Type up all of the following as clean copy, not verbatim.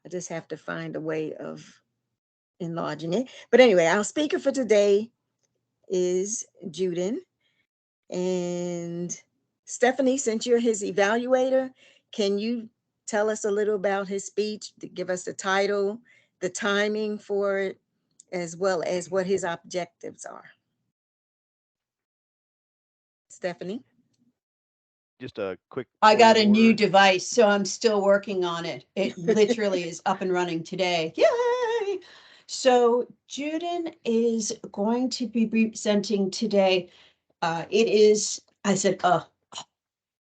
I just have to find a way of enlarging it. But anyway, our speaker for today is Judin. And Stephanie, since you're his evaluator, can you tell us a little about his speech, to give us the title, the timing for it, as well as what his objectives are? Stephanie? Just a quick I point got of a new order. device, so I'm still working on it. It literally is up and running today. Yay! So Judin is going to be presenting today. It is, I said,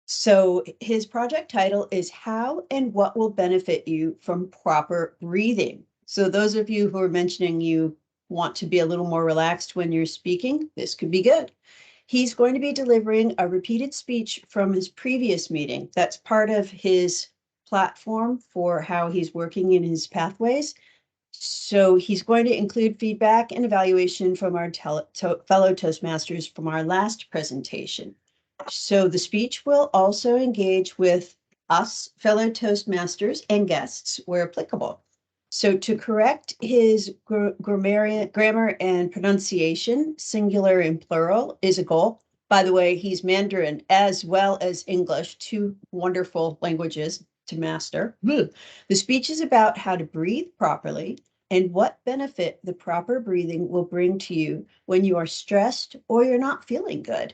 So his project title is How and What Will Benefit You from Proper Breathing. So those of you who are mentioning you want to be a little more relaxed when you're speaking, this could be good. He's going to be delivering a repeated speech from his previous meeting. That's part of his platform for how he's working in his pathways. So he's going to include feedback and evaluation from our fellow Toastmasters from our last presentation. So the speech will also engage with us, fellow Toastmasters, and guests where applicable. So to correct his grammar and pronunciation, singular and plural, is a goal. By the way, he's Mandarin as well as English, two wonderful languages to master. The speech is about how to breathe properly and what benefit the proper breathing will bring to you when you are stressed or you're not feeling good.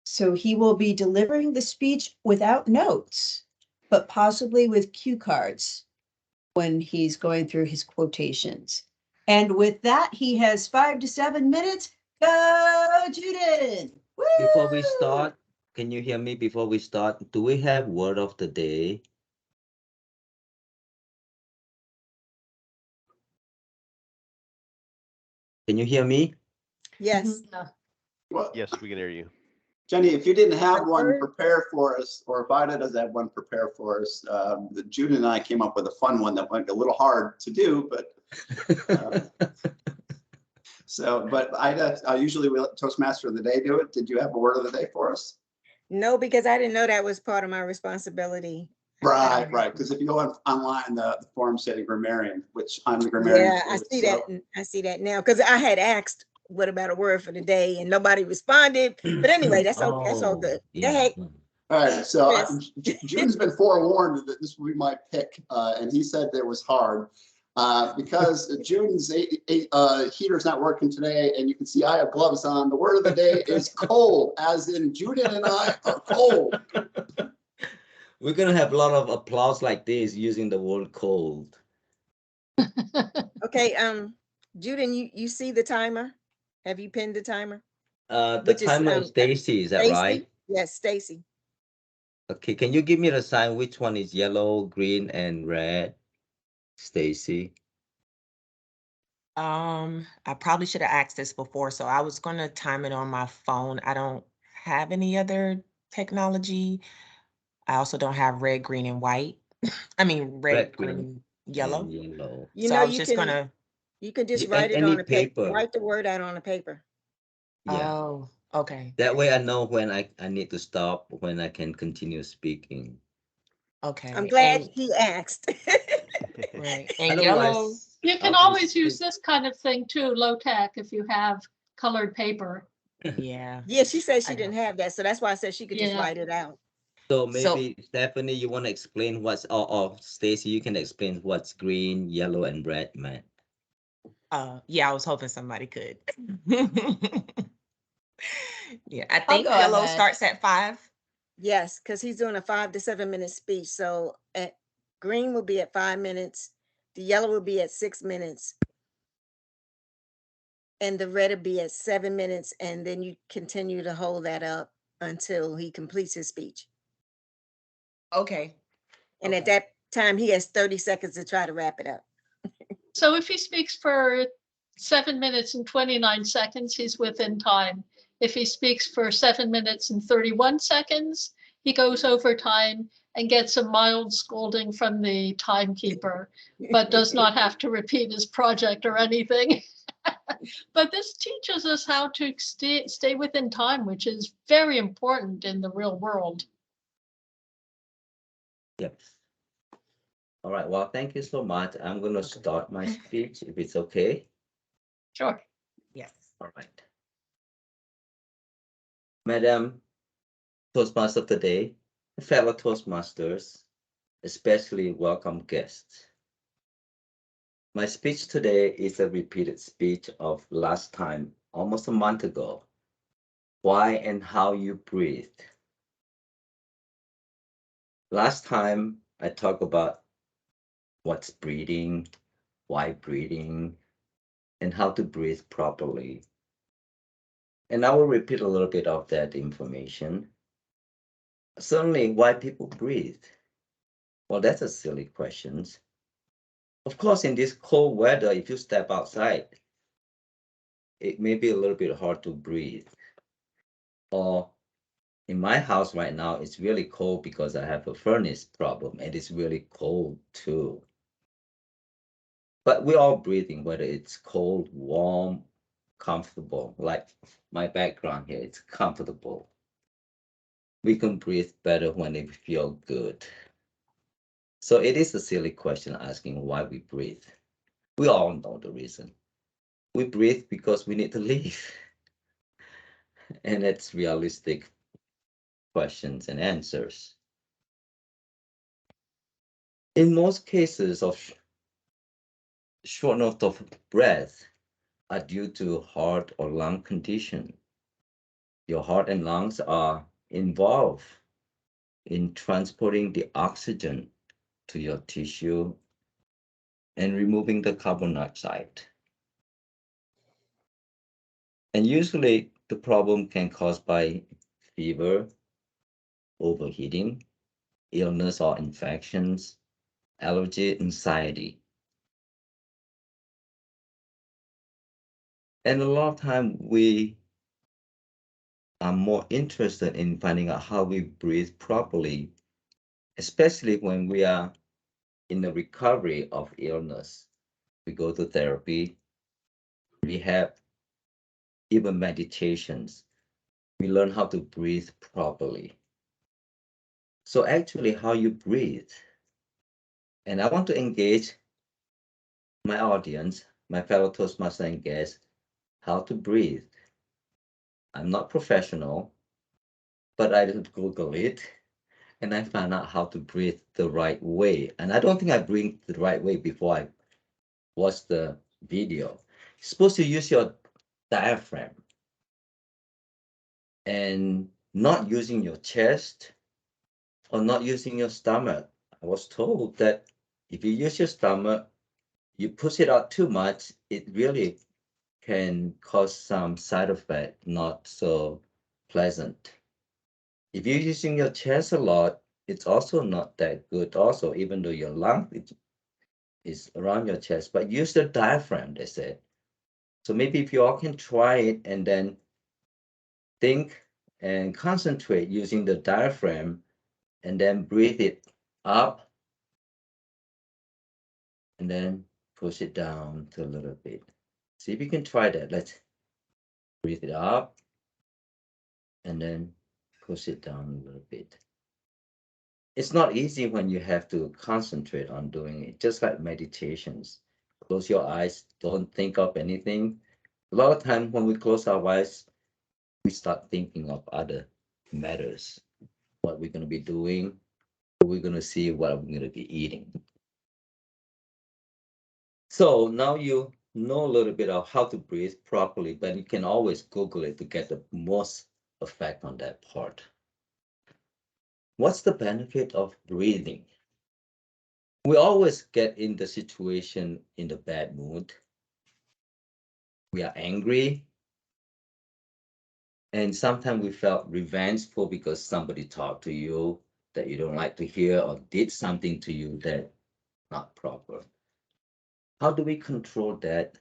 So he will be delivering the speech without notes, but possibly with cue cards when he's going through his quotations. And with that, he has 5 to 7 minutes. Go, Judith! Before we start, can you hear me before we start? Do we have word of the day? Can you hear me? Yes. Well, Yes, we can hear you. Jenny, if you didn't have I've one heard- prepare for us, or if Ida doesn't have one prepare for us, Judith and I came up with a fun one that went a little hard to do, but but Ida, usually we let Toastmaster of the Day do it. Did you have a word of the day for us? No, because I didn't know that was part of my responsibility. Right. Because if you go online, the forum said grammarian, which I'm the grammarian. Yeah, I too, see so- that. I see that now because I had asked, "What about a word for the day?" and nobody responded. But anyway, that's okay. That's all good. yeah. Hey, All right, so Yes. June's been forewarned that this would be my pick, and he said that it was hard because June's heater's not working today, and you can see I have gloves on. The word of the day is cold, as in Judith and I are cold. We're gonna have a lot of applause like this using the word cold. okay. Judin, you see the timer? Have you pinned the timer? The Which is, timer is Stacy, is that Stacy? right? Yes, Stacy. Okay, can you give me the sign which one is yellow, green, and red? Stacy. I probably should have asked this before, so I was gonna time it on my phone. I don't have any other technology. I also don't have red, green, and white. I mean, red, green, yellow. And yellow. You So know, I was just gonna, you can just Yeah, write it any on a paper. paper. Write the word out on a paper. Yeah. oh, okay, That way I know when I need to stop, when I can continue speaking. okay. I'm glad And, he asked. right, and yellow, Otherwise, You can I'll always just use speak. this kind of thing too, low tech, if you have colored paper. yeah. Yeah, she said she I know. didn't have that, so that's why I said she could just Yeah. write it out. So So, maybe Stephanie, you want to explain what's or Stacy, you can explain what's green, yellow, and red, man. yeah, I was hoping somebody could. Yeah, I I'll think go yellow ahead. starts at 5. Yes, because he's doing a 5 to 7 minute speech. So green will be at 5 minutes, the yellow will be at 6 minutes, and the red will be at 7 minutes, and then you continue to hold that up until he completes his speech. Okay. And at Okay. that time, he has 30 seconds to try to wrap it up. So if he speaks for 7 minutes and 29 seconds, he's within time. If he speaks for 7 minutes and 31 seconds, he goes over time and gets a mild scolding from the timekeeper, but does not have to repeat his project or anything. But this teaches us how to stay within time, which is very important in the real world. Yep. All right, well, thank you so much. I'm going to start my speech if it's okay. Sure. Yes. All right. Madam Toastmaster of the Day, fellow Toastmasters, especially welcome guests. My speech today is a repeated speech of last time, almost a month ago. Why and how you breathe. Last time I talked about what's breathing, why breathing, and how to breathe properly. And I will repeat a little bit of that information. Certainly, why people breathe. Well, that's a silly question. Of course, in this cold weather, if you step outside, it may be a little bit hard to breathe. Or in my house right now, it's really cold because I have a furnace problem and it's really cold too. But we're all breathing, whether it's cold, warm, comfortable. Like my background here, it's comfortable. We can breathe better when we feel good. So it is a silly question asking why we breathe. We all know the reason. We breathe because we need to live. And it's realistic questions and answers. In most cases of shortness of breath are due to heart or lung condition. Your heart and lungs are involved in transporting the oxygen to your tissue and removing the carbon dioxide. And usually the problem can caused by fever, overheating, illness or infections, allergy, anxiety. And a lot of time we are more interested in finding out how we breathe properly, especially when we are in the recovery of illness. We go to therapy, rehab, even meditations. We learn how to breathe properly. So actually how you breathe. And I want to engage my audience, my fellow Toastmaster and guests, how to breathe. I'm not professional, but I did Google it and I found out how to breathe the right way. And I don't think I breathed the right way before I watched the video. You're supposed to use your diaphragm and not using your chest or not using your stomach. I was told that if you use your stomach, you push it out too much, it really can cause some side effect, not so pleasant. If you're using your chest a lot, it's also not that good also, even though your lung is around your chest, but use the diaphragm, they said. So maybe if you all can try it and then think and concentrate using the diaphragm and then breathe it up and then push it down to a little bit. See if you can try that. Let's breathe it up and then push it down a little bit. It's not easy when you have to concentrate on doing it, just like meditations. Close your eyes, don't think of anything. A lot of times when we close our eyes, we start thinking of other matters, what we're going to be doing, what we're going to see, what we're going to be eating. So now you know a little bit of how to breathe properly, but you can always Google it to get the most effect on that part. What's the benefit of breathing? We always get in the situation in the bad mood. We are angry. And sometimes we felt revengeful because somebody talked to you that you don't like to hear or did something to you that not proper. How do we control that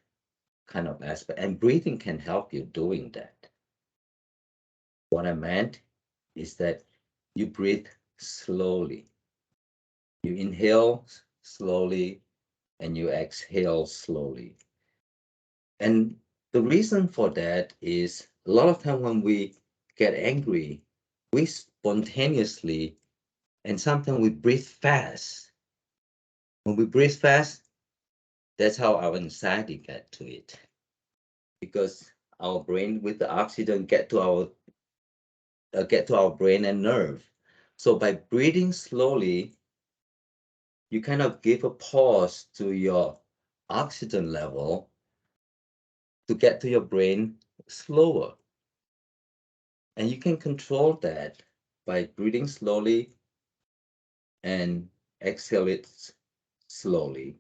kind of aspect? And breathing can help you doing that. What I meant is that you breathe slowly. You inhale slowly and you exhale slowly. And the reason for that is a lot of time when we get angry, we spontaneously and sometimes we breathe fast. When we breathe fast, that's how our anxiety get to it. Because our brain with the oxygen get to our brain and nerve. So by breathing slowly, you kind of give a pause to your oxygen level to get to your brain slower. And you can control that by breathing slowly and exhale it slowly.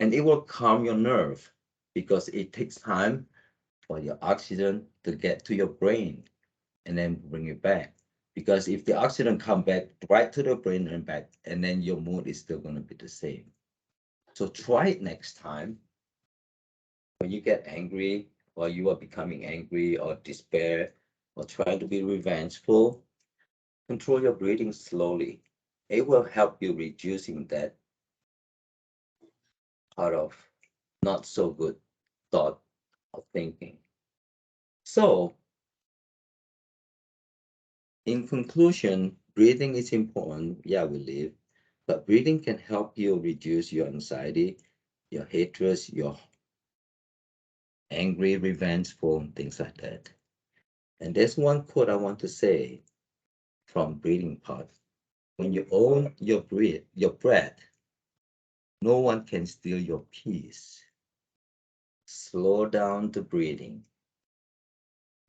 And it will calm your nerve because it takes time for your oxygen to get to your brain and then bring it back. Because if the oxygen come back right to the brain and back, and then your mood is still going to be the same. So try it next time. When you get angry or you are becoming angry or despair or trying to be revengeful, control your breathing slowly. It will help you reducing that part of not so good thought of thinking. So, in conclusion, breathing is important. Yeah, we live, but breathing can help you reduce your anxiety, your hatred, your angry, revengeful, things like that. And there's one quote I want to say from breathing part. When you own your breath, no one can steal your peace. Slow down the breathing,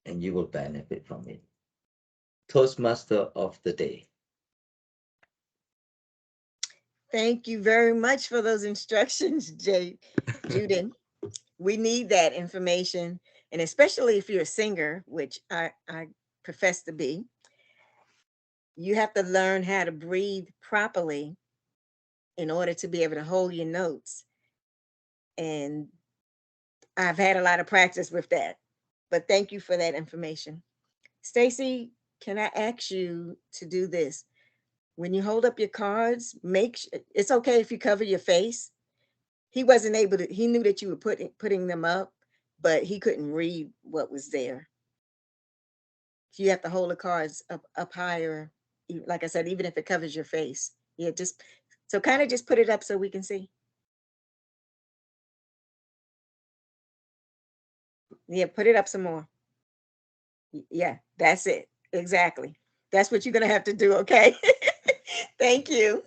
and you will benefit from it. Toastmaster of the day. Thank you very much for those instructions, Judin. We need that information, and especially if you're a singer, which I profess to be, you have to learn how to breathe properly in order to be able to hold your notes. And I've had a lot of practice with that. But thank you for that information. Stacy, can I ask you to do this? When you hold up your cards, it's okay if you cover your face. He wasn't able to, he knew that you were putting them up, but he couldn't read what was there. So you have to hold the cards up higher. Like I said, even if it covers your face. Yeah, so kind of just put it up so we can see. Yeah, put it up some more. Yeah, that's it. Exactly. That's what you're going to have to do, okay? Thank you.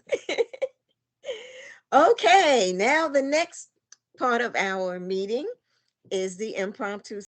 Okay, now the next part of our meeting is the impromptu